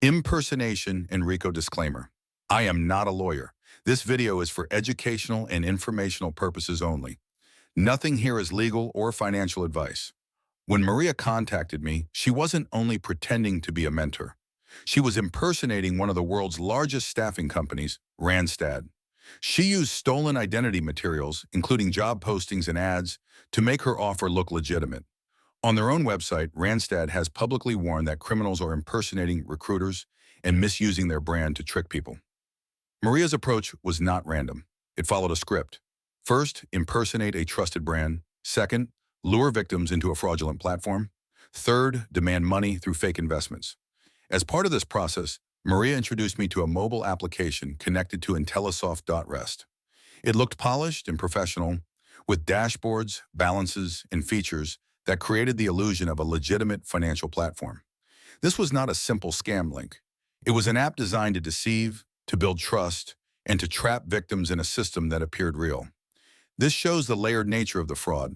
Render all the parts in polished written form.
Impersonation and RICO disclaimer. I am not a lawyer. This video is for educational and informational purposes only. Nothing here is legal or financial advice. When Maria contacted me, she wasn't only pretending to be a mentor. She was impersonating one of the world's largest staffing companies, Randstad. She used stolen identity materials, including job postings and ads, to make her offer look legitimate. On their own website, Randstad has publicly warned that criminals are impersonating recruiters and misusing their brand to trick people. Maria's approach was not random. It followed a script. First, impersonate a trusted brand. Second, lure victims into a fraudulent platform. Third, demand money through fake investments. As part of this process, Maria introduced me to a mobile application connected to Intellisoft.rest. It looked polished and professional, with dashboards, balances, and features that created the illusion of a legitimate financial platform. This was not a simple scam link. It was an app designed to deceive, to build trust, and to trap victims in a system that appeared real. This shows the layered nature of the fraud.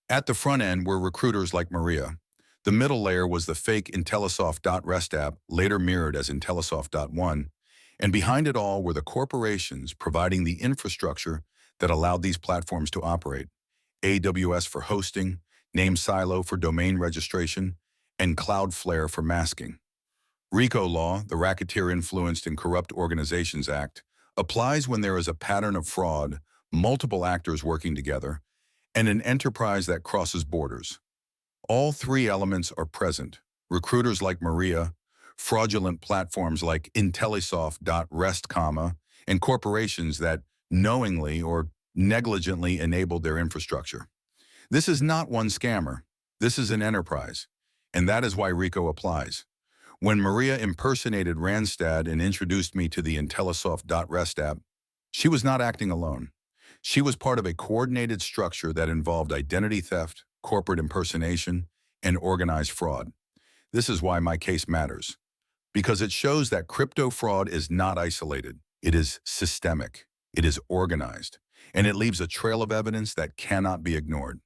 At the front end were recruiters like Maria. The middle layer was the fake Intellisoft.rest app, later mirrored as Intellisoft.one, and behind it all were the corporations providing the infrastructure that allowed these platforms to operate. AWS for hosting, NameSilo for domain registration, and Cloudflare for masking. RICO law, the Racketeer Influenced and Corrupt Organizations Act, applies when there is a pattern of fraud, multiple actors working together, and an enterprise that crosses borders. All three elements are present: recruiters like Maria, fraudulent platforms like Intellisoft.rest, and corporations that knowingly or negligently enabled their infrastructure. This is not one scammer. This is an enterprise. And that is why RICO applies. When Maria impersonated Randstad and introduced me to the Intellisoft.rest app, she was not acting alone. She was part of a coordinated structure that involved identity theft, corporate impersonation, and organized fraud. This is why my case matters, because it shows that crypto fraud is not isolated. It is systemic. It is organized, and it leaves a trail of evidence that cannot be ignored.